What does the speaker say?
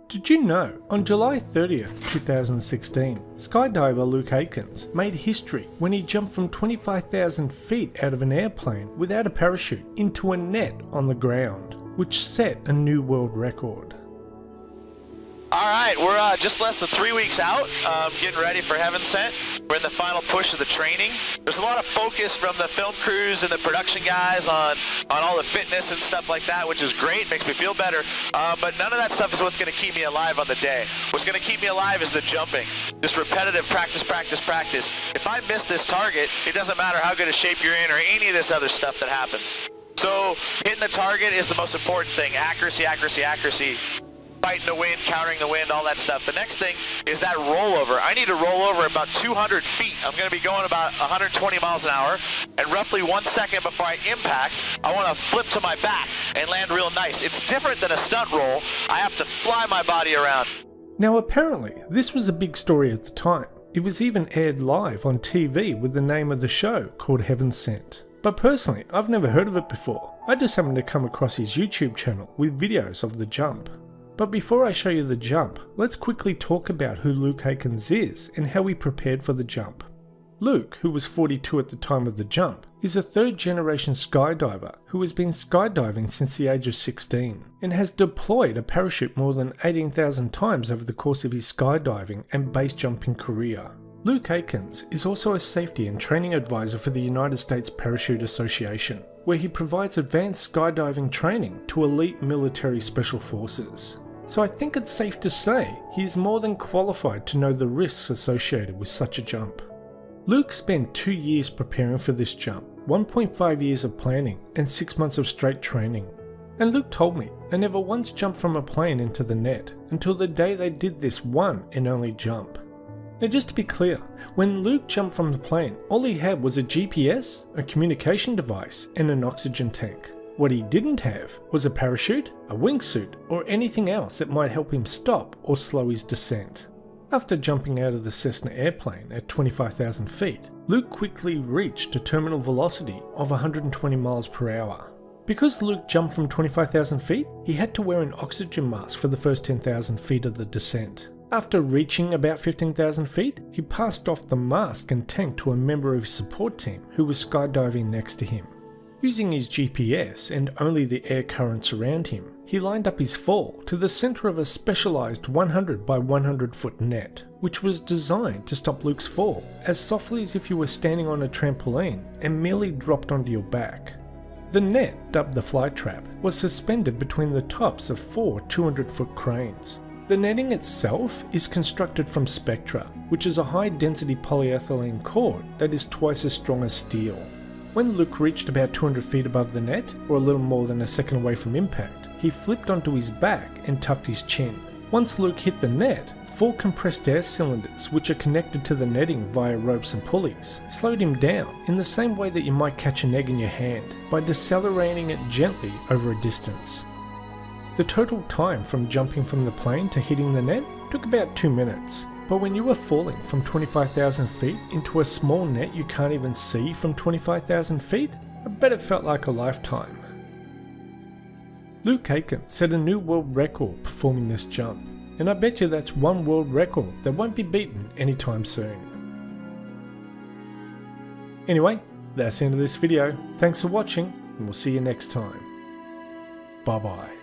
Did you know, on July 30th, 2016, Skydiver Luke Aikins made history when he jumped from 25,000 feet out of an airplane without a parachute into a net on the ground, which set a new world record. Alright, we're just less than 3 weeks out, getting ready for Heaven Sent. We're in the final push of the training. There's a lot of focus from the film crews and the production guys on all the fitness and stuff like that, which is great, makes me feel better. But none of that stuff is what's going to keep me alive on the day. What's going to keep me alive is the jumping. Just repetitive practice, practice, practice. If I miss this target, it doesn't matter how good a shape you're in or any of this other stuff that happens. So hitting the target is the most important thing. Accuracy, accuracy, accuracy. Fighting the wind, countering the wind, all that stuff. The next thing is that rollover. I need to roll over about 200 feet. I'm going to be going about 120 miles an hour, and roughly 1 second before I impact, I want to flip to my back and land real nice. It's different than a stunt roll. I have to fly my body around. Now apparently, this was a big story at the time. It was even aired live on TV with the name of the show called Heaven Sent. But personally, I've never heard of it before. I just happened to come across his YouTube channel with videos of the jump. But before I show you the jump, let's quickly talk about who Luke Aikins is and how he prepared for the jump. Luke, who was 42 at the time of the jump, is a third-generation skydiver who has been skydiving since the age of 16 and has deployed a parachute more than 18,000 times over the course of his skydiving and base jumping career. Luke Aikins is also a safety and training advisor for the United States Parachute Association, where he provides advanced skydiving training to elite military special forces. So I think it's safe to say he is more than qualified to know the risks associated with such a jump. Luke spent 2 years preparing for this jump, 1.5 years of planning, and 6 months of straight training. And Luke told me they never once jumped from a plane into the net until the day they did this one and only jump. Now just to be clear, when Luke jumped from the plane, all he had was a GPS, a communication device, and an oxygen tank. What he didn't have was a parachute, a wingsuit, or anything else that might help him stop or slow his descent. After jumping out of the Cessna airplane at 25,000 feet, Luke quickly reached a terminal velocity of 120 miles per hour. Because Luke jumped from 25,000 feet, he had to wear an oxygen mask for the first 10,000 feet of the descent. After reaching about 15,000 feet, he passed off the mask and tank to a member of his support team who was skydiving next to him. Using his GPS and only the air currents around him, he lined up his fall to the center of a specialized 100 by 100 foot net, which was designed to stop Luke's fall as softly as if you were standing on a trampoline and merely dropped onto your back. The net, dubbed the fly trap, was suspended between the tops of 4 200-foot cranes. The netting itself is constructed from Spectra, which is a high-density polyethylene cord that is twice as strong as steel. When Luke reached about 200 feet above the net, or a little more than a second away from impact, he flipped onto his back and tucked his chin. Once Luke hit the net, 4 compressed air cylinders, which are connected to the netting via ropes and pulleys, slowed him down in the same way that you might catch an egg in your hand, by decelerating it gently over a distance. The total time from jumping from the plane to hitting the net took about 2 minutes. But when you were falling from 25,000 feet into a small net you can't even see from 25,000 feet, I bet it felt like a lifetime. Luke Aikins set a new world record performing this jump, and I bet you that's one world record that won't be beaten anytime soon. Anyway, that's the end of this video. Thanks for watching, and we'll see you next time. Bye bye.